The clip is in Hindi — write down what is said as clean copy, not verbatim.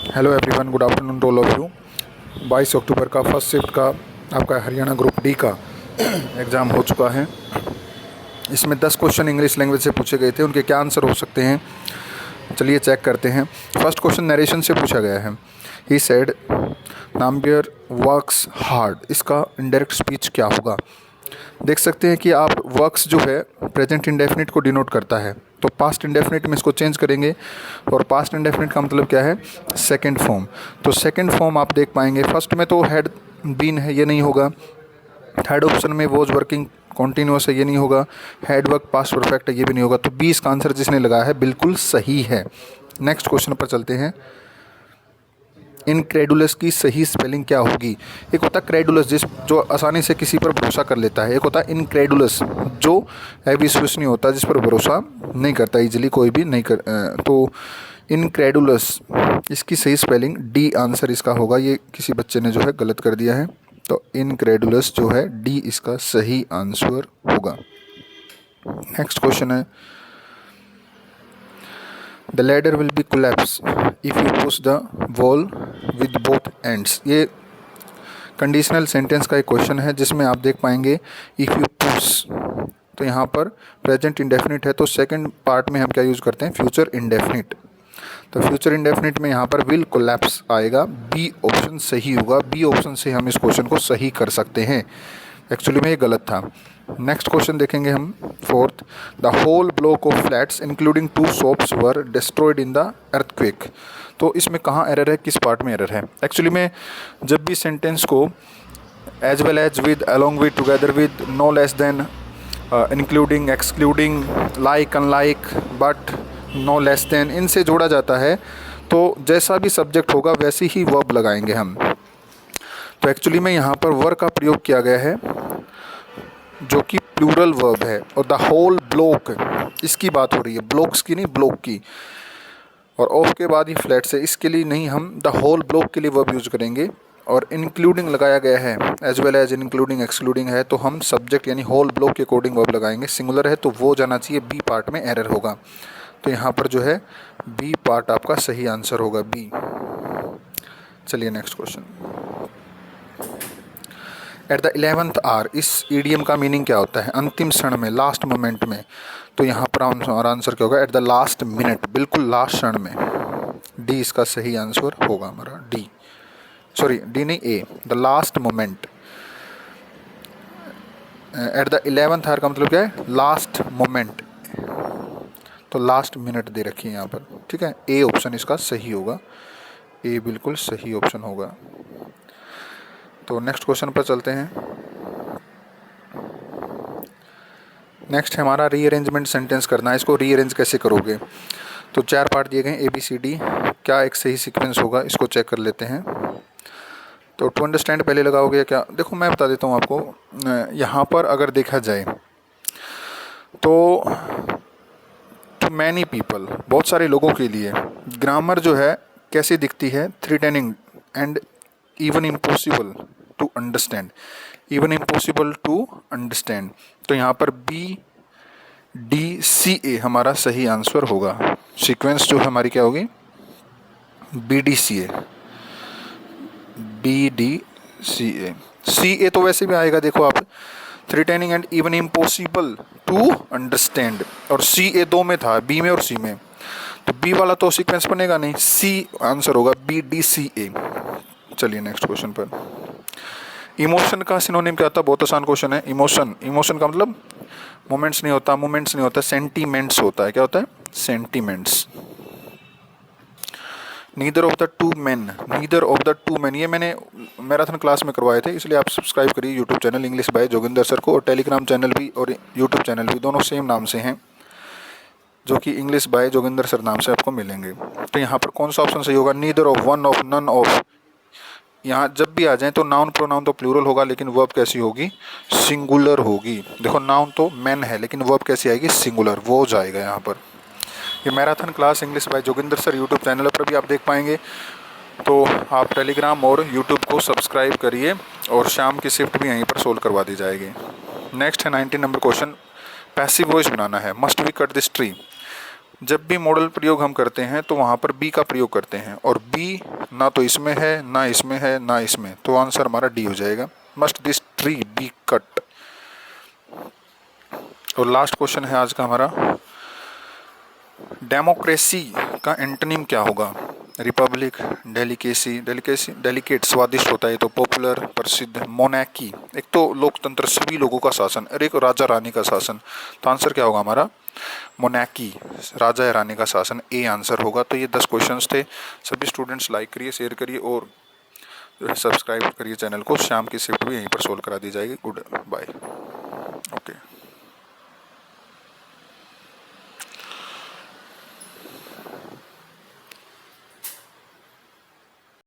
Hello everyone, good afternoon to all of you. 22 अक्टूबर का फर्स्ट शिफ्ट का आपका हरियाणा ग्रुप डी का एग्ज़ाम हो चुका है। इसमें 10 क्वेश्चन इंग्लिश लैंग्वेज से पूछे गए थे। उनके क्या आंसर हो सकते हैं, चलिए चेक करते हैं। फर्स्ट क्वेश्चन नरेशन से पूछा गया है। He said Nambiar works hard, इसका इनडायरेक्ट स्पीच क्या होगा। देख सकते हैं कि आप वर्क्स जो है प्रेजेंट इंडेफिनिट को डिनोट करता है, तो पास्ट इंडेफिनिट में इसको चेंज करेंगे। और पास्ट इंडेफिनिट का मतलब क्या है, सेकंड फॉर्म। तो सेकंड फॉर्म आप देख पाएंगे। फर्स्ट में तो हैड बीन है, ये नहीं होगा। थर्ड ऑप्शन में वॉज वर्किंग कॉन्टिन्यूस है, ये नहीं होगा। हैड वर्क पास्ट परफेक्ट है, ये भी नहीं होगा। तो बी इसका आंसर जिसने लगाया है बिल्कुल सही है। नेक्स्ट क्वेश्चन पर चलते हैं। इनक्रेडुलस की सही स्पेलिंग क्या होगी। एक होता है क्रेडुलस, जो आसानी से किसी पर भरोसा कर लेता है। एक होता है इनक्रेडुलस, जो अविश्वसनीय होता है, जिस पर भरोसा नहीं करता इजीली, कोई भी नहीं कर। तो इनक्रेडुलस, इसकी सही स्पेलिंग डी आंसर इसका होगा। ये किसी बच्चे ने जो है गलत कर दिया है। तो इनक्रेडुलस जो है डी इसका सही आंसर होगा। नेक्स्ट क्वेश्चन है, the ladder will be collapse if you push the wall with both ends. ये कंडीशनल सेंटेंस का एक क्वेश्चन है, जिसमें आप देख पाएंगे इफ़ यू पुश, तो यहाँ पर प्रेजेंट इंडेफिनिट है, तो सेकंड पार्ट में हम क्या यूज़ करते हैं, फ्यूचर इंडेफिनिट। तो फ्यूचर इंडेफिनिट में यहाँ पर विल कोलैप्स आएगा। बी ऑप्शन सही होगा। बी ऑप्शन से हम इस क्वेश्चन को सही कर सकते हैं। एक्चुअली में ये गलत था। नेक्स्ट क्वेश्चन देखेंगे हम, fourth. The whole block of flats including 2 shops were destroyed in the earthquake. तो इसमें कहाँ एरर है, किस पार्ट में एरर है। एक्चुअली में जब भी सेंटेंस को as well as with, along with, together with, no less than, including, excluding, like, unlike, but, no less than, इनसे जोड़ा जाता है, तो जैसा भी सब्जेक्ट होगा वैसे ही वर्ब लगाएंगे हम। तो एक्चुअली में यहाँ पर वर का प्रयोग किया गया है, जो कि प्लूरल वर्ब है। और द होल ब्लॉक, इसकी बात हो रही है, ब्लॉक्स की नहीं, ब्लॉक की। और ऑफ के बाद ही फ्लैट से, इसके लिए नहीं, हम द होल ब्लॉक के लिए वर्ब यूज करेंगे। और इंक्लूडिंग लगाया गया है, as well as, including, excluding है, तो हम सब्जेक्ट यानी होल ब्लॉक के अकॉर्डिंग वर्ब लगाएंगे। सिंगुलर है तो वो जाना चाहिए, बी पार्ट में एरर होगा। तो यहाँ पर जो है बी पार्ट आपका सही आंसर होगा, बी। चलिए next question. At the 11th hour, इस ईडियम का मीनिंग क्या होता है, अंतिम क्षण में, लास्ट मोमेंट में। तो यहाँ पर हमारा आंसर क्या होगा, एट द लास्ट मिनट, बिल्कुल लास्ट क्षण में। डी इसका सही आंसर होगा हमारा, डी, सॉरी डी नहीं, A, the last moment. At the 11th hour का मतलब क्या है, लास्ट मोमेंट। तो लास्ट मिनट दे रखी है यहाँ पर, ठीक है। ए ऑप्शन इसका सही होगा, ए बिल्कुल सही ऑप्शन होगा। तो नेक्स्ट क्वेश्चन पर चलते हैं। नेक्स्ट है हमारा रीअरेंजमेंट सेंटेंस करना है। इसको रीअरेंज कैसे करोगे। तो 4 पार्ट दिए गए, ए बी सी डी। क्या एक सही सीक्वेंस होगा, इसको चेक कर लेते हैं। तो टू अंडरस्टैंड पहले लगाओगे क्या, देखो मैं बता देता हूँ आपको। यहाँ पर अगर देखा जाए तो टू मैनी पीपल, बहुत सारे लोगों के लिए, ग्रामर जो है कैसे दिखती है, threatening and even impossible to understand, even impossible to understand. तो यहाँ पर बी डी सी ए हमारा सही आंसर होगा। सीक्वेंस जो हमारी क्या होगी, B D C A, B D C A. C A तो वैसे भी आएगा, देखो आप, threatening and even impossible to understand, और सी ए 2 में था, बी में और सी में। तो बी वाला तो सीक्वेंस बनेगा नहीं, सी आंसर होगा, बी डी सी ए। चलिए नेक्स्ट क्वेश्चन पर। इमोशन का सिनोनिम क्या होता है, बहुत आसान क्वेश्चन है। इमोशन, इमोशन का मतलब मोमेंट्स नहीं होता, मोमेंट्स नहीं होता, सेंटीमेंट्स होता है। क्या होता है, sentiments. Neither of the two man, neither of the two man, ये मैंने मैराथन क्लास में करवाए थे, इसलिए आप सब्सक्राइब करिए YouTube channel English by Joginder sir को। और टेलीग्राम चैनल भी और यूट्यूब चैनल भी, दोनों सेम नाम से हैं, जो कि इंग्लिश बाय जोगिंदर सर नाम से आपको मिलेंगे। तो यहाँ पर कौन सा ऑप्शन सही होगा, neither of, one of, none of. यहाँ जब भी आ जाए तो नाउन प्रोनाउन तो प्लूरल होगा, लेकिन वर्ब कैसी होगी, सिंगुलर होगी। देखो नाउन तो मैन है, लेकिन वर्ब कैसी आएगी, सिंगुलर, वो जाएगा यहाँ पर। ये marathon class English by Joginder sir YouTube channel पर भी आप देख पाएंगे। तो आप टेलीग्राम और यूट्यूब को सब्सक्राइब करिए, और शाम की शिफ्ट भी यहीं पर सोल्व करवा दी जाएगी। नेक्स्ट है 19 नंबर क्वेश्चन, पैसिव वॉइस बनाना है। Must we cut this tree, जब भी मॉडल प्रयोग हम करते हैं तो वहाँ पर बी का प्रयोग करते हैं, और बी ना तो इसमें है, ना इसमें है, ना इसमें, तो आंसर हमारा डी हो जाएगा। Must this tree be cut. और लास्ट क्वेश्चन है आज का हमारा, डेमोक्रेसी का एंटोनिम क्या होगा? रिपब्लिक, डेलिकेसी, डेलिकेट स्वादिष्ट होता है तो पॉपुलर प्रसिद्ध, मोनैकी एक तो लोकतंत्र सभी लोगों का शासन, और एक राजा रानी का शासन, तो आंसर क्या होगा हमारा? मोनैकी, राजा या रानी का शासन, ए आंसर होगा। तो ये 10 क्वेश्चंस थे। सभी स्टूडेंट्स लाइक करिए, शेयर करिए और जो है सब्सक्राइब करिए चैनल को। शाम की शिफ्ट भी यहीं पर सोल्व करा दी जाएगी। Good bye.